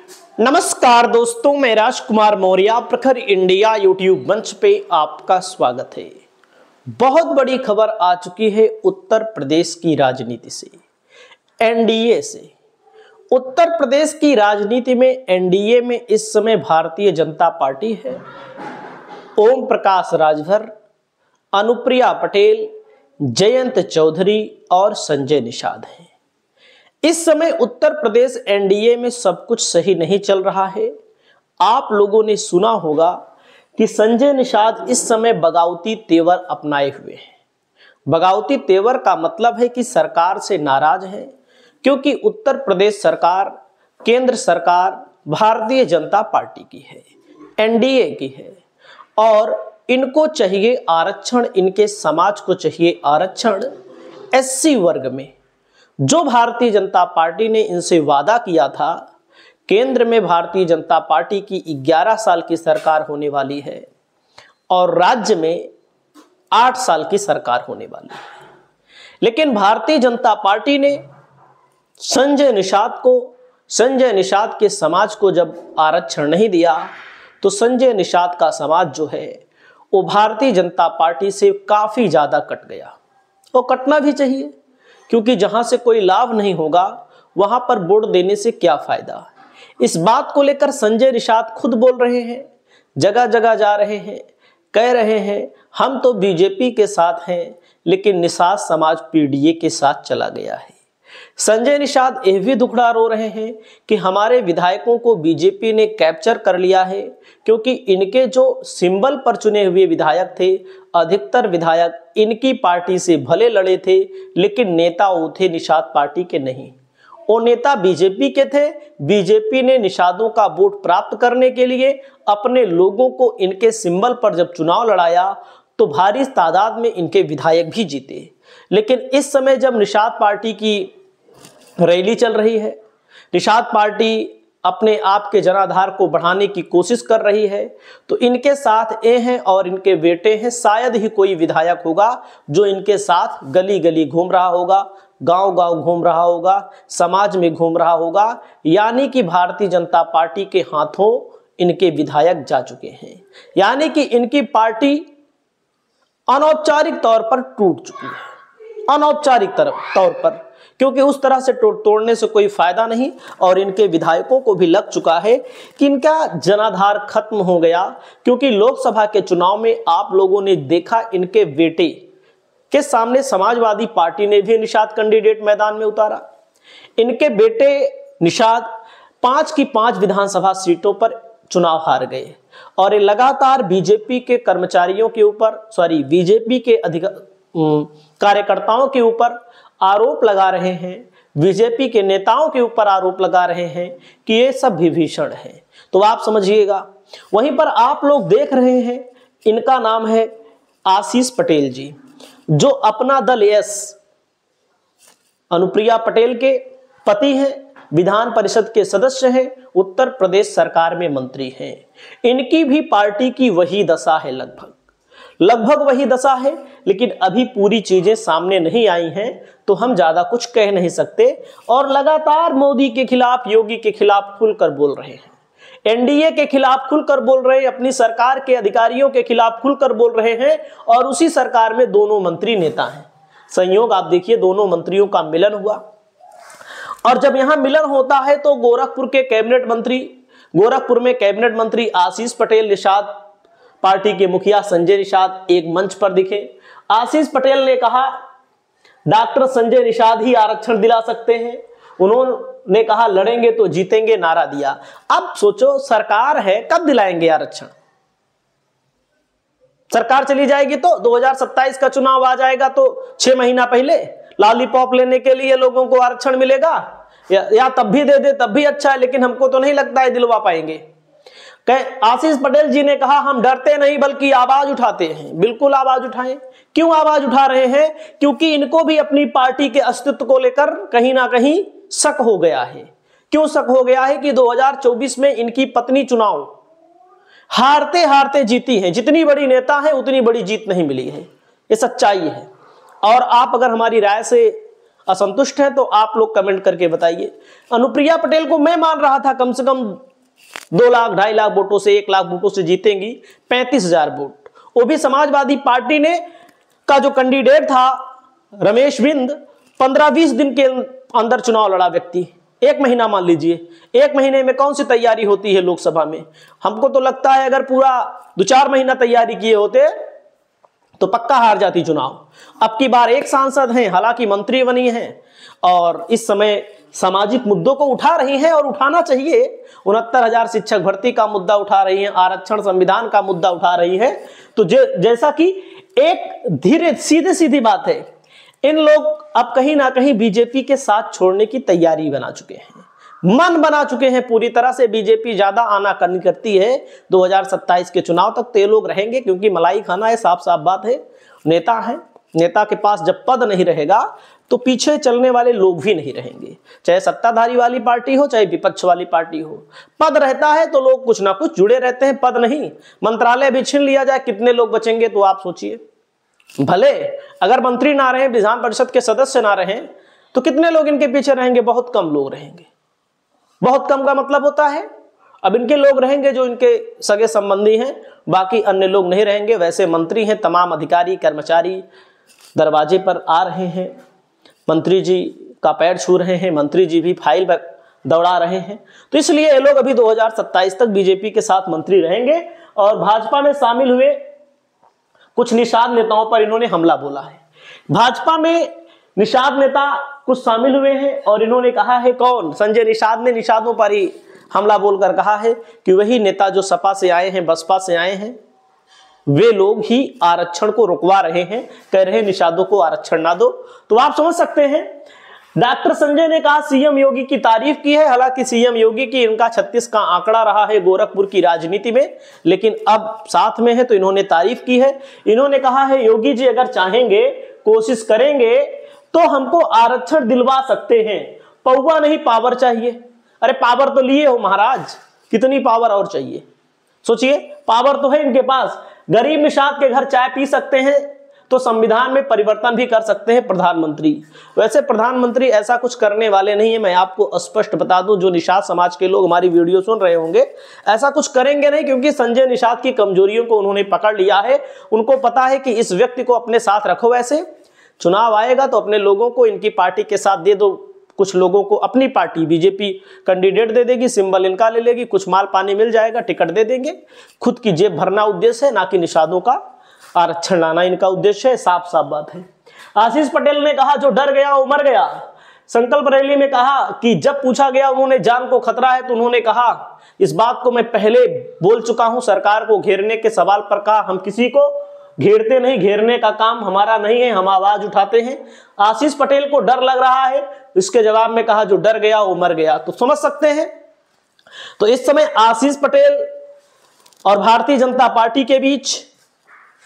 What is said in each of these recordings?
नमस्कार दोस्तों, मैं राजकुमार मौर्य प्रखर इंडिया यूट्यूब मंच पे आपका स्वागत है। बहुत बड़ी खबर आ चुकी है उत्तर प्रदेश की राजनीति से, एनडीए से। उत्तर प्रदेश की राजनीति में एनडीए में इस समय भारतीय जनता पार्टी है। ओम प्रकाश राजभर, अनुप्रिया पटेल, जयंत चौधरी और संजय निषाद हैं। इस समय उत्तर प्रदेश एनडीए में सब कुछ सही नहीं चल रहा है। आप लोगों ने सुना होगा कि संजय निषाद इस समय बगावती तेवर अपनाए हुए हैं। बगावती तेवर का मतलब है कि सरकार से नाराज है, क्योंकि उत्तर प्रदेश सरकार, केंद्र सरकार भारतीय जनता पार्टी की है, एनडीए की है, और इनको चाहिए आरक्षण, इनके समाज को चाहिए आरक्षण एससी वर्ग में। जो भारतीय जनता पार्टी ने इनसे वादा किया था, केंद्र में भारतीय जनता पार्टी की 11 साल की सरकार होने वाली है और राज्य में 8 साल की सरकार होने वाली है, लेकिन भारतीय जनता पार्टी ने संजय निषाद के समाज को जब आरक्षण नहीं दिया, तो संजय निषाद का समाज जो है वो भारतीय जनता पार्टी से काफी ज्यादा कट गया। वो कटना भी चाहिए, क्योंकि जहां से कोई लाभ नहीं होगा वहां पर वोट देने से क्या फायदा। इस बात को लेकर संजय निषाद खुद बोल रहे हैं, जगह जगह जा रहे हैं, कह रहे हैं हम तो बीजेपी के साथ हैं, लेकिन निषाद समाज पीडीए के साथ चला गया है। संजय निषाद यह भी दुखड़ा रो रहे हैं कि हमारे विधायकों को बीजेपी ने कैप्चर कर लिया है, क्योंकि इनके जो सिंबल पर चुने हुए विधायक थे, अधिकतर विधायक इनकी पार्टी से भले लड़े थे, लेकिन नेता वो थे निषाद पार्टी के नहीं। वो नेता बीजेपी के थे। बीजेपी ने निषादों का वोट प्राप्त करने के लिए अपने लोगों को इनके सिंबल पर जब चुनाव लड़ाया, तो भारी तादाद में इनके विधायक भी जीते। लेकिन इस समय जब निषाद पार्टी की रैली चल रही है, निषाद पार्टी अपने आप के जनाधार को बढ़ाने की कोशिश कर रही है, तो इनके साथ ये हैं और इनके बेटे हैं। शायद ही कोई विधायक होगा जो इनके साथ गली गली घूम रहा होगा, गांव गांव घूम रहा होगा, समाज में घूम रहा होगा। यानी कि भारतीय जनता पार्टी के हाथों इनके विधायक जा चुके हैं, यानी कि इनकी पार्टी अनौपचारिक तौर पर टूट चुकी है। अनौपचारिक तौर पर, क्योंकि उस तरह से तोड़ने से कोई फायदा नहीं, और इनके विधायकों को भी लग चुका है कि इनका जनाधार खत्म हो गया। क्योंकि लोकसभा के चुनाव में आप लोगों ने देखा, इनके बेटे के सामने समाजवादी पार्टी ने भी निषाद कैंडिडेट मैदान में उतारा। इनके बेटे निषाद 5 की 5 विधानसभा सीटों पर चुनाव हार गए, और ये लगातार बीजेपी के कर्मचारियों के ऊपर, बीजेपी के कार्यकर्ताओं के ऊपर आरोप लगा रहे हैं, बीजेपी के नेताओं के ऊपर आरोप लगा रहे हैं कि ये सब विभीषण है। तो आप समझिएगा। वहीं पर आप लोग देख रहे हैं, इनका नाम है आशीष पटेल जी, जो अपना दल यस, अनुप्रिया पटेल के पति हैं, विधान परिषद के सदस्य हैं, उत्तर प्रदेश सरकार में मंत्री हैं। इनकी भी पार्टी की वही दशा है, लगभग वही दशा है, लेकिन अभी पूरी चीजें सामने नहीं आई हैं, तो हम ज्यादा कुछ कह नहीं सकते। और लगातार मोदी के खिलाफ, योगी के खिलाफ खुलकर बोल रहे हैं, एनडीए के खिलाफ खुलकर बोल रहे हैं, अपनी सरकार के अधिकारियों के खिलाफ खुलकर बोल रहे हैं। और उसी सरकार में दोनों मंत्री नेता हैं। संयोग आप देखिए, दोनों मंत्रियों का मिलन हुआ, और जब यहां मिलन होता है तो गोरखपुर में कैबिनेट मंत्री आशीष पटेल, निषाद पार्टी के मुखिया संजय निषाद एक मंच पर दिखे। आशीष पटेल ने कहा डॉक्टर संजय निषाद ही आरक्षण दिला सकते हैं। उन्होंने कहा लड़ेंगे तो जीतेंगे, नारा दिया। अब सोचो, सरकार है, कब दिलाएंगे आरक्षण? सरकार चली जाएगी तो 2027 का चुनाव आ जाएगा, तो 6 महीना पहले लॉलीपॉप लेने के लिए लोगों को आरक्षण मिलेगा, या तब भी दे दे तब भी अच्छा है, लेकिन हमको तो नहीं लगता है दिलवा पाएंगे। आशीष पटेल जी ने कहा हम डरते नहीं बल्कि आवाज उठाते हैं। बिल्कुल आवाज उठाएं। क्यों आवाज उठा रहे हैं? क्योंकि इनको भी अपनी पार्टी के अस्तित्व को लेकर कहीं ना कहीं शक हो गया है। क्यों शक हो गया है? कि 2024 में इनकी पत्नी चुनाव हारते हारते जीती है। जितनी बड़ी नेता है उतनी बड़ी जीत नहीं मिली है, ये सच्चाई है। और आप अगर हमारी राय से असंतुष्ट हैं तो आप लोग कमेंट करके बताइए। अनुप्रिया पटेल को मैं मान रहा था कम से कम 2 लाख 2.5 लाख वोटों से 1 लाख वोटों से जीतेंगी, 35,000 वोट। वो भी समाजवादी पार्टी ने का जो कैंडिडेट था रमेश बिंद, 15-20 दिन के अंदर चुनाव लड़ा व्यक्ति। 1 महीना मान लीजिए, 1 महीने में कौन सी तैयारी होती है लोकसभा में। हमको तो लगता है अगर पूरा 2-4 महीना तैयारी किए होते तो पक्का हार जाती चुनाव। अब की बार एक सांसद हैं, हालांकि मंत्री बनी हैं और इस समय सामाजिक मुद्दों को उठा रही हैं और उठाना चाहिए। 69,000 शिक्षक भर्ती का मुद्दा उठा रही हैं, आरक्षण संविधान का मुद्दा उठा रही हैं। तो जैसा कि एक धीरे सीधी बात है, इन लोग अब कहीं ना कहीं बीजेपी के साथ छोड़ने की तैयारी बना चुके हैं, मन बना चुके हैं पूरी तरह से। बीजेपी ज्यादा आनाकानी करती है 2027 के चुनाव तक तो ये लोग रहेंगे, क्योंकि मलाई खाना है, साफ साफ बात है। नेता है, नेता के पास जब पद नहीं रहेगा तो पीछे चलने वाले लोग भी नहीं रहेंगे, चाहे सत्ताधारी वाली पार्टी हो चाहे विपक्ष वाली पार्टी हो। पद रहता है तो लोग कुछ ना कुछ जुड़े रहते हैं, पद नहीं। मंत्रालय भी छीन लिया जाए, कितने लोग बचेंगे तो आप सोचिए। भले अगर मंत्री ना रहे, विधान परिषद के सदस्य ना रहे तो कितने लोग इनके पीछे रहेंगे, बहुत कम लोग रहेंगे। बहुत कम का मतलब होता है अब इनके लोग रहेंगे जो इनके सगे संबंधी हैं, बाकी अन्य लोग नहीं रहेंगे। वैसे मंत्री हैं, तमाम अधिकारी कर्मचारी दरवाजे पर आ रहे हैं, मंत्री जी का पैर छू रहे हैं, मंत्री जी भी फाइल दौड़ा रहे हैं। तो इसलिए ये लोग अभी 2027 तक बीजेपी के साथ मंत्री रहेंगे। और भाजपा में शामिल हुए कुछ निषाद नेताओं पर इन्होंने हमला बोला है। भाजपा में निषाद नेता कुछ शामिल हुए हैं और इन्होंने कहा है, कौन? संजय निषाद ने निषादों पर ही हमला बोलकर कहा है कि वही नेता जो सपा से आए हैं, बसपा से आए हैं, वे लोग ही आरक्षण को रुकवा रहे हैं, कह रहे हैं निषादों को आरक्षण ना दो। तो आप समझ सकते हैं, डॉक्टर संजय ने कहा, सीएम योगी की तारीफ की है। हालांकि सीएम योगी की इनका 36 का आंकड़ा रहा है गोरखपुर की राजनीति में, लेकिन अब साथ में है तो इन्होंने तारीफ की है। इन्होंने कहा है, योगी जी अगर चाहेंगे, कोशिश करेंगे तो हमको आरक्षण दिलवा सकते हैं, पौवा नहीं पावर चाहिए। अरे पावर तो लिए हो महाराज, कितनी पावर और चाहिए? सोचिए, पावर तो है इनके पास। गरीब निषाद के घर चाय पी सकते हैं तो संविधान में परिवर्तन भी कर सकते हैं प्रधानमंत्री। वैसे प्रधानमंत्री ऐसा कुछ करने वाले नहीं है, मैं आपको स्पष्ट बता दूं। जो निषाद समाज के लोग हमारी वीडियो सुन रहे होंगे, ऐसा कुछ करेंगे नहीं, क्योंकि संजय निषाद की कमजोरियों को उन्होंने पकड़ लिया है। उनको पता है कि इस व्यक्ति को अपने साथ रखो, वैसे चुनाव आएगा तो अपने लोगों को इनकी पार्टी के साथ दे दो। कुछ लोगों को अपनी पार्टी बीजेपी कैंडिडेट दे देगी, सिंबल इनका ले लेगी, कुछ माल पानी मिल जाएगा, टिकट दे देंगे। खुद की जेब भरना उद्देश्य है, ना कि निषादों का आरक्षण लाना इनका उद्देश्य है। साफ साफ बात है। आशीष पटेल ने कहा, जो डर गया वो मर गया। संकल्प रैली में कहा कि जब पूछा गया उन्होंने जान को खतरा है तो उन्होंने कहा, इस बात को मैं पहले बोल चुका हूं, सरकार को घेरने के सवाल पर कहा, हम किसी को घेरते नहीं, घेरने का काम हमारा नहीं है, हम आवाज उठाते हैं। आशीष पटेल को डर लग रहा है, इसके जवाब में कहा, जो डर गया वो मर गया। तो समझ सकते हैं। तो इस समय आशीष पटेल और भारतीय जनता पार्टी के बीच,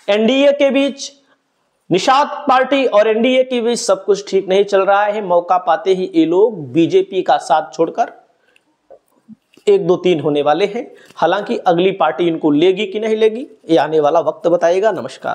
एनडीए के बीच, निषाद पार्टी और एनडीए के बीच सब कुछ ठीक नहीं चल रहा है। मौका पाते ही ये लोग बीजेपी का साथ छोड़कर 1, 2, 3 होने वाले हैं। हालांकि अगली पार्टी इनको लेगी कि नहीं लेगी, ये आने वाला वक्त बताएगा। नमस्कार।